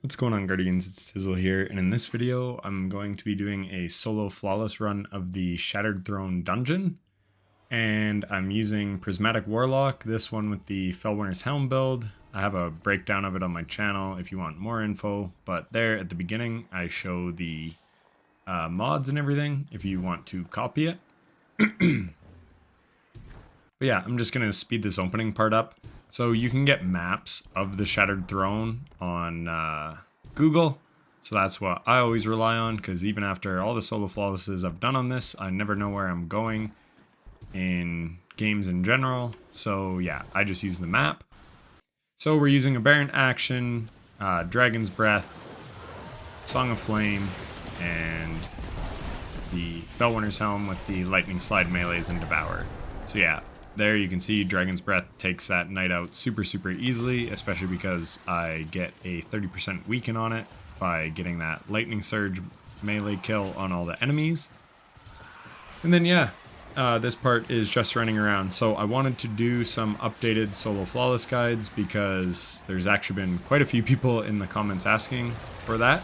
What's going on, Guardians? It's Tizzle here, and in this video I'm going to be doing a solo flawless run of the Shattered Throne dungeon, and I'm using Prismatic Warlock, this one with the Fellwinter's Helm build. I have a breakdown of it on my channel if you want more info, but there at the beginning I show the mods and everything if you want to copy it. But yeah, I'm just going to speed this opening part up. So you can get maps of the Shattered Throne on Google. So that's what I always rely on, because even after all the solo flawlesses I've done on this, I never know where I'm going in games in general. So yeah, I just use the map. So we're using Aberrant Action, Dragon's Breath, Song of Flame, and the Fellwinter's Helm with the Lightning Slide melees and Devour. So yeah. There you can see Dragon's Breath takes that knight out super easily, especially because I get a 30% weaken on it by getting that Lightning Surge melee kill on all the enemies. And then yeah, this part is just running around. So I wanted to do some updated solo flawless guides because there's actually been quite a few people in the comments asking for that,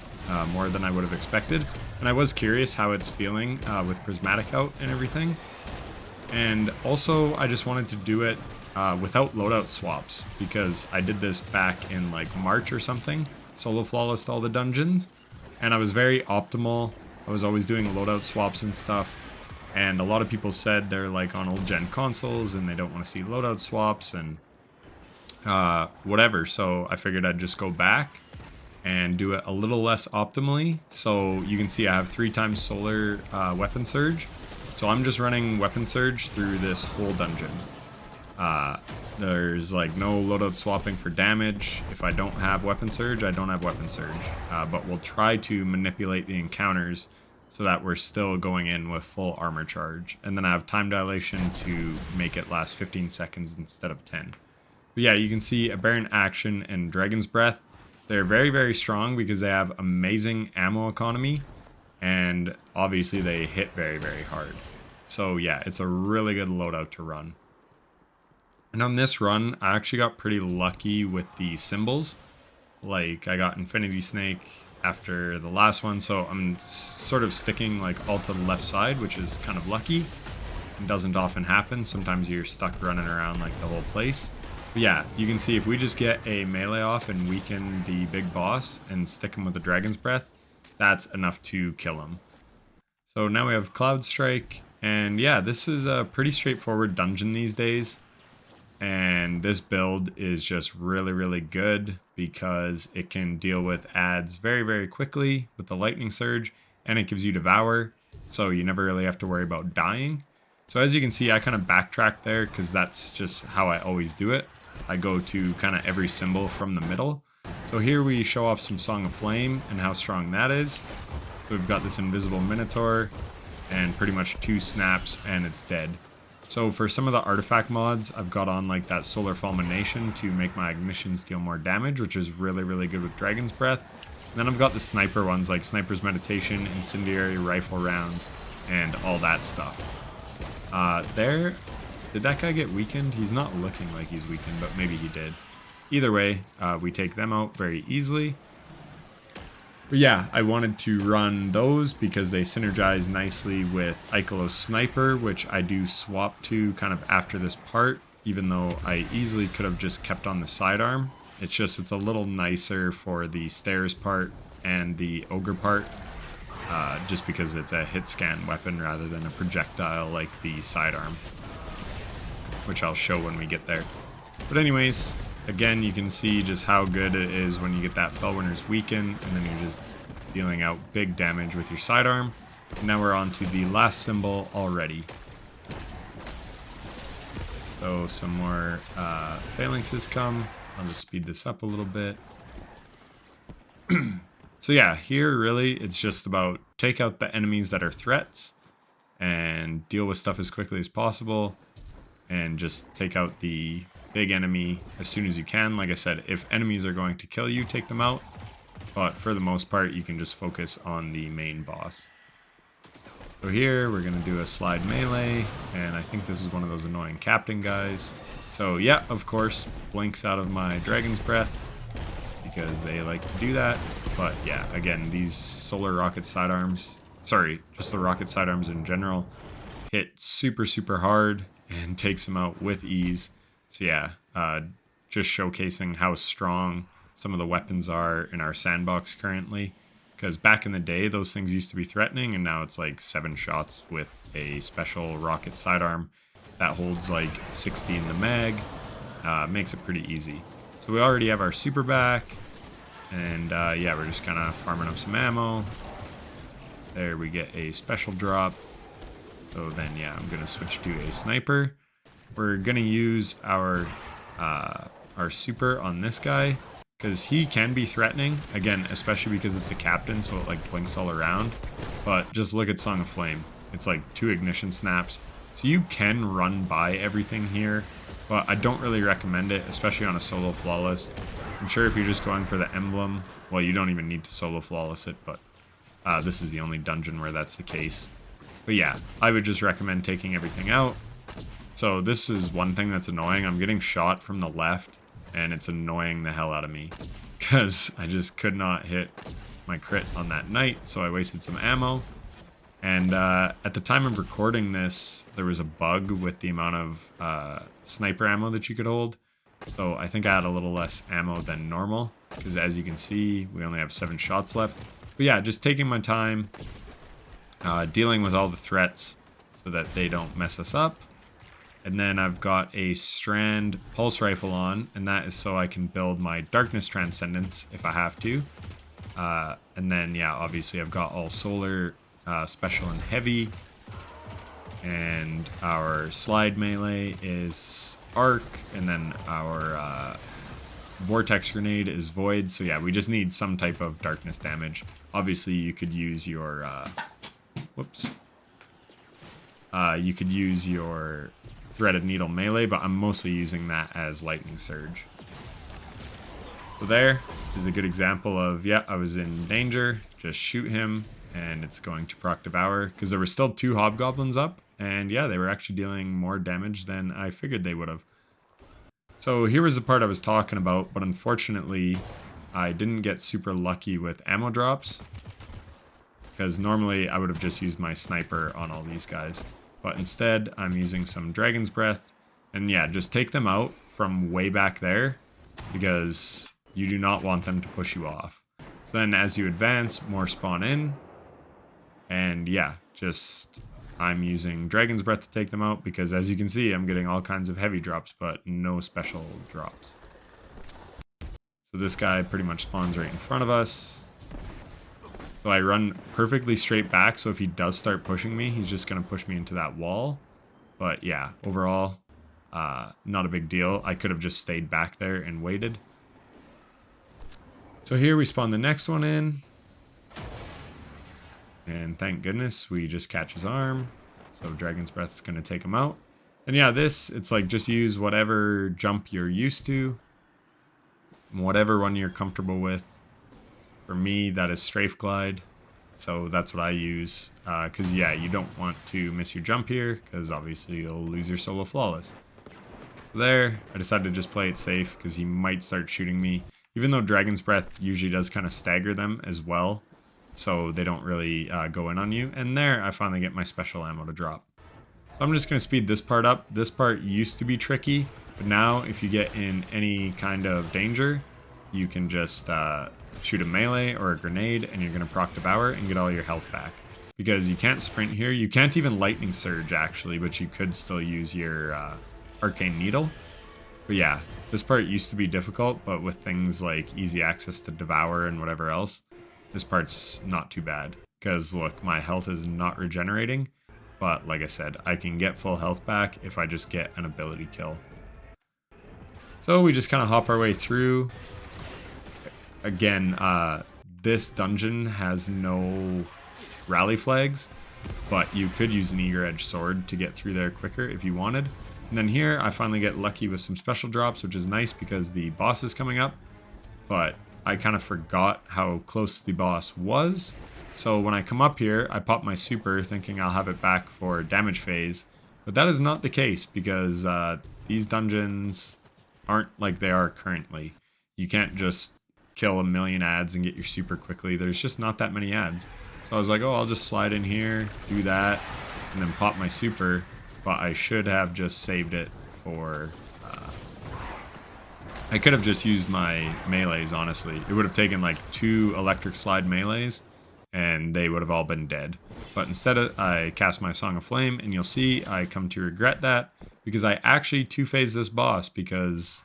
more than I would have expected. And I was curious how it's feeling with Prismatic out and everything. And also, I just wanted to do it without loadout swaps, because I did this back in like March or something, solo flawless all the dungeons, and I was very optimal. I was always doing loadout swaps and stuff, and a lot of people said they're like on old gen consoles and they don't want to see loadout swaps and whatever, so I figured I'd just go back and do it a little less optimally. So you can see I have 3 times solar weapon surge. So I'm just running Weapon Surge through this whole dungeon. There's like no loadout swapping for damage. If I don't have Weapon Surge, I don't have Weapon Surge. But we'll try to manipulate the encounters so that we're still going in with full armor charge. And then I have Time Dilation to make it last 15 seconds instead of 10. But yeah, you can see Aberrant Action and Dragon's Breath. They're very strong because they have amazing ammo economy. And obviously they hit very hard. So yeah, it's a really good loadout to run. And on this run, I actually got pretty lucky with the symbols. Like, I got Infinity Snake after the last one, so I'm sort of sticking like all to the left side, which is kind of lucky. It doesn't often happen. Sometimes you're stuck running around like the whole place. But yeah, you can see if we just get a melee off and weaken the big boss and stick him with the Dragon's Breath, that's enough to kill him. So now we have Cloud Strike, and yeah, this is a pretty straightforward dungeon these days. And this build is just really good because it can deal with adds very quickly with the Lightning Surge, and it gives you Devour, so you never really have to worry about dying. So as you can see, I kind of backtrack there because that's just how I always do it. I go to kind of every symbol from the middle. So here we show off some Song of Flame and how strong that is. So we've got this invisible Minotaur and pretty much 2 snaps and it's dead. So for some of the artifact mods, I've got on like that Solar Fulmination to make my ignitions deal more damage, which is really good with Dragon's Breath. And then I've got the sniper ones like Sniper's Meditation, Incendiary Rifle rounds, and all that stuff. Did that guy get weakened? He's not looking like he's weakened, but maybe he did. Either way, we take them out very easily. But yeah, I wanted to run those because they synergize nicely with Ikelos Sniper, which I do swap to kind of after this part, even though I easily could have just kept on the sidearm. It's a little nicer for the stairs part and the ogre part, just because it's a hit scan weapon rather than a projectile like the sidearm, which I'll show when we get there. But anyways, again, you can see just how good it is when you get that Fellwinter's Weaken, and then you're just dealing out big damage with your sidearm. And now we're on to the last symbol already. So some more phalanxes come. I'll just speed this up a little bit. So yeah, here really it's just about take out the enemies that are threats and deal with stuff as quickly as possible and just take out the big enemy as soon as you can. Like I said, if enemies are going to kill you, take them out. But for the most part, you can just focus on the main boss. So here, we're going to do a slide melee, and I think this is one of those annoying captain guys. So yeah, of course, blinks out of my Dragon's Breath. because they like to do that. But yeah, again, these solar rocket sidearms, sorry, just the rocket sidearms in general, hit super, super hard and takes them out with ease. So yeah, just showcasing how strong some of the weapons are in our sandbox currently. Because back in the day, those things used to be threatening, and now it's like 7 shots with a special rocket sidearm that holds like 60 in the mag. Makes it pretty easy. So we already have our super back, and yeah, we're just kind of farming up some ammo. There we get a special drop. So then yeah, I'm gonna switch to a sniper. We're gonna use our super on this guy because he can be threatening, again, especially because it's a captain, so it like blinks all around. But just look at Song of Flame. It's like 2 ignition snaps. So you can run by everything here, but I don't really recommend it, especially on a solo flawless. I'm sure if you're just going for the emblem, well, you don't even need to solo flawless it, but this is the only dungeon where that's the case. But yeah, I would just recommend taking everything out. So this is one thing that's annoying. I'm getting shot from the left, and it's annoying the hell out of me because I just could not hit my crit on that knight, so I wasted some ammo. And at the time of recording this, there was a bug with the amount of sniper ammo that you could hold. So I think I had a little less ammo than normal, because as you can see, we only have 7 shots left. But yeah, just taking my time, dealing with all the threats so that they don't mess us up. And then I've got a Strand pulse rifle on, and that is so I can build my Darkness Transcendence if I have to. And then, yeah, obviously I've got all solar, special and heavy. And our slide melee is arc, and then our vortex grenade is void. So yeah, we just need some type of darkness damage. Obviously you could use your, you could use your Threaded Needle melee, but I'm mostly using that as Lightning Surge. So there is a good example of, yeah, I was in danger, just shoot him, and it's going to proc Devour, because there were still 2 hobgoblins up, and yeah, they were actually dealing more damage than I figured they would have. So here was the part I was talking about, but unfortunately, I didn't get super lucky with ammo drops, because normally I would have just used my sniper on all these guys. But instead, I'm using some Dragon's Breath, and yeah, just take them out from way back there, because you do not want them to push you off. So then as you advance, more spawn in, and yeah, just I'm using Dragon's Breath to take them out, because as you can see, I'm getting all kinds of heavy drops, but no special drops. So this guy pretty much spawns right in front of us. So I run perfectly straight back, so if he does start pushing me, he's just going to push me into that wall. But yeah, overall, not a big deal. I could have just stayed back there and waited. So here we spawn the next one in. And thank goodness we just catch his arm. So Dragon's Breath is going to take him out. And yeah, it's like just use whatever jump you're used to. Whatever one you're comfortable with. For me, that is Strafe Glide. So that's what I use. Because yeah, you don't want to miss your jump here, because obviously you'll lose your solo flawless. So there, I decided to just play it safe, because he might start shooting me. Even though Dragon's Breath usually does kind of stagger them as well. So they don't really go in on you. And there, I finally get my special ammo to drop. So I'm just going to speed this part up. This part used to be tricky, but now if you get in any kind of danger, you can just shoot a melee or a grenade, and you're going to proc Devour and get all your health back. Because you can't sprint here. You can't even Lightning Surge, actually, but you could still use your Arcane Needle. But yeah, this part used to be difficult, but with things like easy access to Devour and whatever else, this part's not too bad. Because look, my health is not regenerating, but like I said, I can get full health back if I just get an ability kill. So we just kind of hop our way through. Again, this dungeon has no rally flags, but you could use an Eager Edge Sword to get through there quicker if you wanted. And then here, I finally get lucky with some special drops, which is nice because the boss is coming up, but I kind of forgot how close the boss was. So when I come up here, I pop my super thinking I'll have it back for damage phase, but that is not the case because these dungeons aren't like they are currently. You can't just kill a million ads and get your super quickly. There's just not that many ads. So I was like, oh, I'll just slide in here, do that, and then pop my super. But I should have just saved it for... I could have just used my melees, honestly. It would have taken like 2 electric slide melees, and they would have all been dead. But instead, I cast my Song of Flame, and you'll see I come to regret that, because I actually 2-phased this boss, because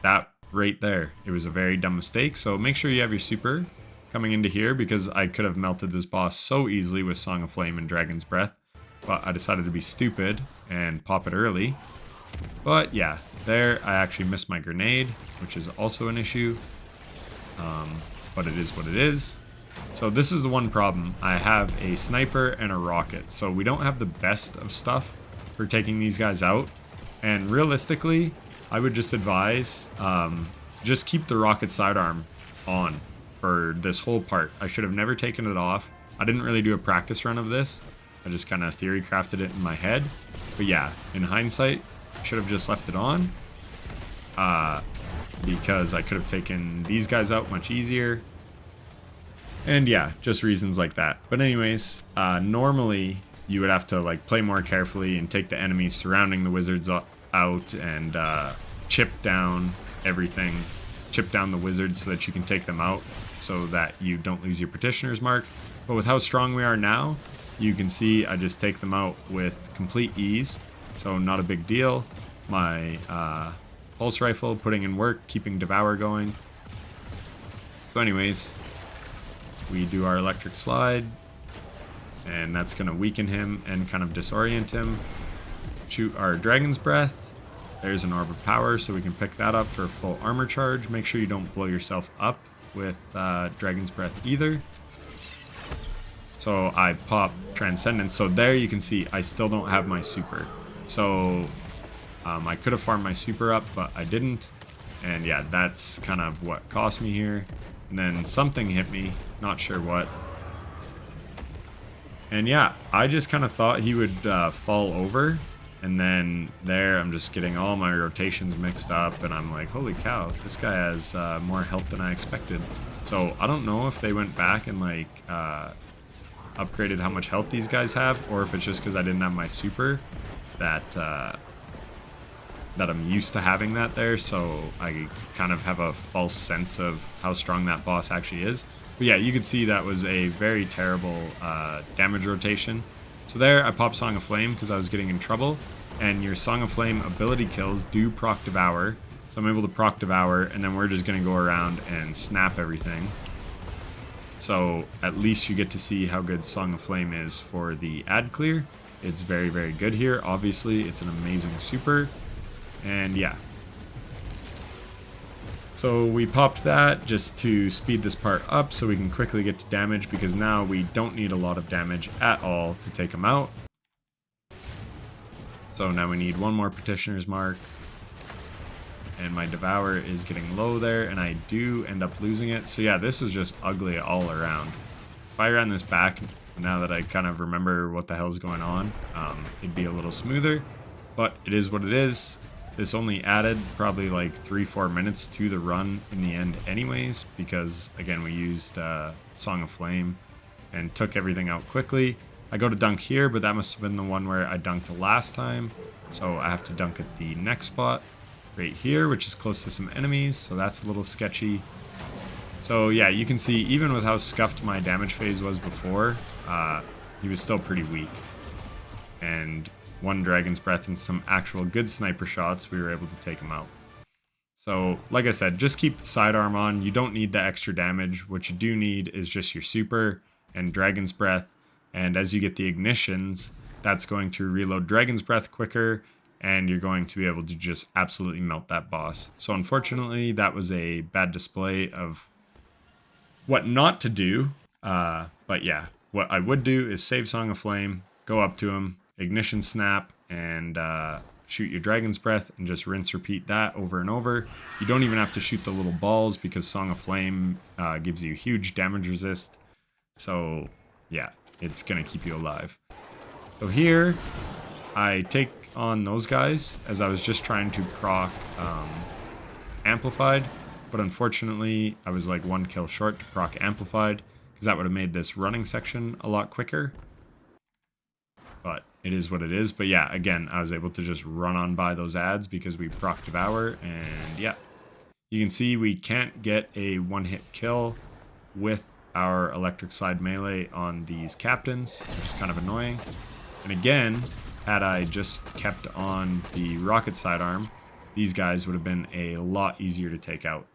that right there, it was a very dumb mistake. So make sure you have your super coming into here, because I could have melted this boss so easily with Song of Flame and Dragon's Breath, but I decided to be stupid and pop it early. But yeah, there I actually missed my grenade, which is also an issue, but it is what it is. So this is the one problem. I have a sniper and a rocket, so we don't have the best of stuff for taking these guys out. And realistically, I would just advise, just keep the rocket sidearm on for this whole part. I should have never taken it off. I didn't really do a practice run of this. I just kind of theory crafted it in my head. But yeah, in hindsight, I should have just left it on, because I could have taken these guys out much easier. And yeah, just reasons like that. But anyways, normally you would have to like play more carefully and take the enemies surrounding the wizards out and chip down everything, chip down the wizards so that you can take them out so that you don't lose your petitioner's mark. But with how strong we are now, you can see I just take them out with complete ease. So not a big deal. My pulse rifle putting in work, keeping Devour going. So anyways, we do our electric slide, and that's going to weaken him and kind of disorient him. Shoot our Dragon's Breath. There's an Orb of Power, so we can pick that up for a full armor charge. Make sure you don't blow yourself up with Dragon's Breath either. So I pop Transcendence. So there you can see I still don't have my super. So I could have farmed my super up, but I didn't. And yeah, that's kind of what cost me here. And then something hit me, not sure what. And yeah, I just kind of thought he would fall over. And then there, I'm just getting all my rotations mixed up. And I'm like, holy cow, this guy has more health than I expected. So I don't know if they went back and like upgraded how much health these guys have, or if it's just because I didn't have my super that I'm used to having that there, so I kind of have a false sense of how strong that boss actually is. But yeah, you can see that was a very terrible damage rotation. So there I popped Song of Flame because I was getting in trouble, and your Song of Flame ability kills do proc Devour, so I'm able to proc Devour, and then we're just going to go around and snap everything. So at least you get to see how good Song of Flame is for the ad clear. It's very, very good here. Obviously, it's an amazing super. And yeah. So we popped that just to speed this part up so we can quickly get to damage, because now we don't need a lot of damage at all to take them out. So now we need one more Petitioner's Mark. And my Devour is getting low there, and I do end up losing it. So yeah, this is just ugly all around. If I ran this back, now that I kind of remember what the hell's going on, it'd be a little smoother. But it is what it is. This only added probably like 3-4 minutes to the run in the end anyways, because again, we used Song of Flame and took everything out quickly. I go to dunk here, but that must have been the one where I dunked the last time. So I have to dunk at the next spot right here, which is close to some enemies, so that's a little sketchy. So yeah, you can see even with how scuffed my damage phase was before, he was still pretty weak. And one Dragon's Breath and some actual good sniper shots, we were able to take him out. So like I said, just keep the sidearm on. You don't need the extra damage. What you do need is just your super and Dragon's Breath, and as you get the ignitions, that's going to reload Dragon's Breath quicker, and you're going to be able to just absolutely melt that boss. So unfortunately, that was a bad display of what not to do. But yeah, what I would do is save Song of Flame, go up to him, ignition snap, and shoot your Dragon's Breath, and just rinse repeat that over and over. You don't even have to shoot the little balls, because Song of Flame gives you huge damage resist. So yeah, it's gonna keep you alive. So here, I take on those guys as I was just trying to proc Amplified. but unfortunately I was like 1 kill short to proc amplified, because that would have made this running section a lot quicker. But it is what it is. But yeah, again, I was able to just run on by those ads because we proc Devour, and yeah. You can see we can't get a one-hit kill with our electric slide melee on these captains, which is kind of annoying. And again, had I just kept on the rocket sidearm, these guys would have been a lot easier to take out.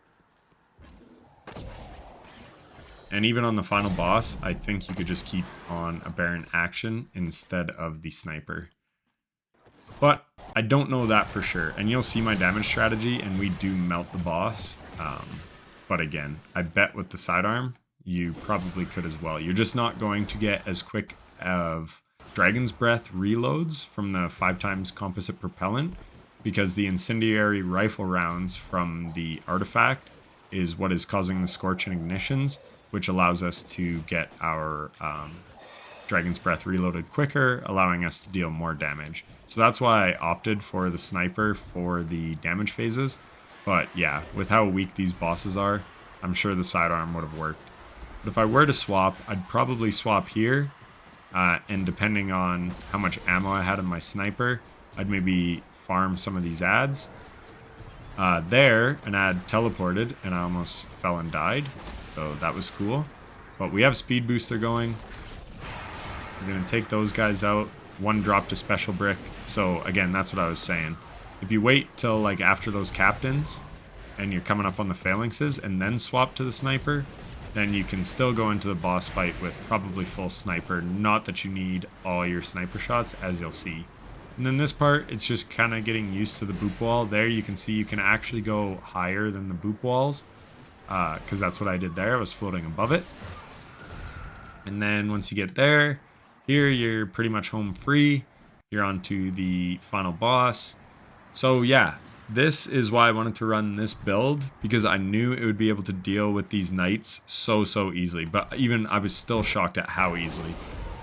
And even on the final boss, I think you could just keep on a Baron action instead of the sniper. But I don't know that for sure. And you'll see my damage strategy, and we do melt the boss. But again, I bet with the sidearm, you probably could as well. You're just not going to get as quick of Dragon's Breath reloads from the 5x composite propellant, because the incendiary rifle rounds from the artifact is what is causing the scorch and ignitions, which allows us to get our Dragon's Breath reloaded quicker, allowing us to deal more damage. So that's why I opted for the sniper for the damage phases. But yeah, with how weak these bosses are, I'm sure the sidearm would have worked. But if I were to swap, I'd probably swap here. And depending on how much ammo I had in my sniper, I'd maybe farm some of these ads. There, an ad teleported, and I almost fell and died. So that was cool. But we have speed booster going. We're going to take those guys out. One drop to special brick. So again, that's what I was saying. If you wait till like after those captains and you're coming up on the phalanxes and then swap to the sniper, then you can still go into the boss fight with probably full sniper. Not that you need all your sniper shots, as you'll see. And then this part, it's just kind of getting used to the boop wall. There you can see you can actually go higher than the boop walls, because that's what I did there. I was floating above it. And then once you get there, here you're pretty much home free. You're on to the final boss. So yeah, this is why I wanted to run this build, because I knew it would be able to deal with these knights so easily. But even I was still shocked at how easily.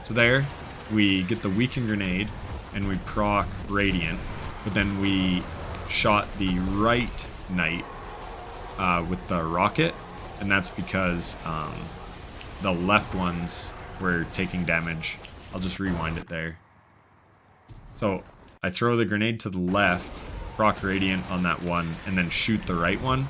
So there, we get the weaken grenade and we proc Radiant, but then we shot the right knight with the rocket, and that's because the left ones were taking damage. I'll just rewind it there. So I throw the grenade to the left, proc Radiant on that one, and then shoot the right one.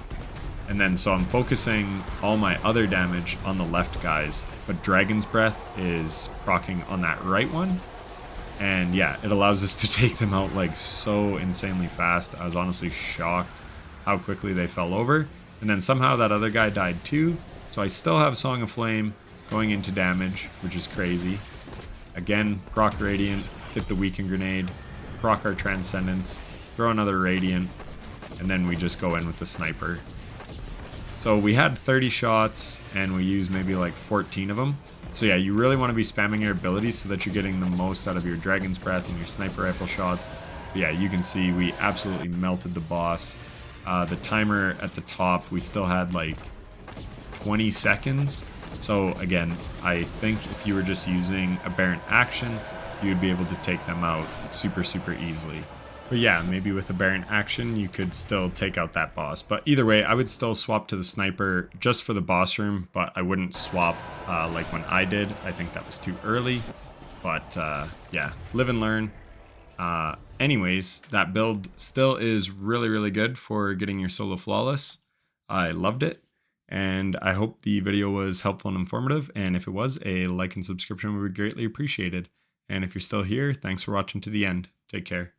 And then so I'm focusing all my other damage on the left guys, but Dragon's Breath is proccing on that right one. And yeah, it allows us to take them out like so insanely fast. I was honestly shocked how quickly they fell over. And then somehow that other guy died too. So I still have Song of Flame going into damage, which is crazy. Again, proc Radiant, get the weaken grenade, proc our Transcendence, throw another Radiant, and then we just go in with the sniper. So we had 30 shots, and we used maybe like 14 of them. So yeah, you really want to be spamming your abilities so that you're getting the most out of your Dragon's Breath and your sniper rifle shots. But yeah, you can see we absolutely melted the boss. The timer at the top, we still had like 20 seconds. So again, I think if you were just using a Baron action, you would be able to take them out super easily. But yeah, maybe with a Baron action, you could still take out that boss. But either way, I would still swap to the sniper just for the boss room, but I wouldn't swap like when I did. I think that was too early. But yeah, live and learn. Anyways, that build still is really good for getting your solo flawless. I loved it. And I hope the video was helpful and informative. And if it was, a like and subscription would be greatly appreciated. And if you're still here, thanks for watching to the end. Take care.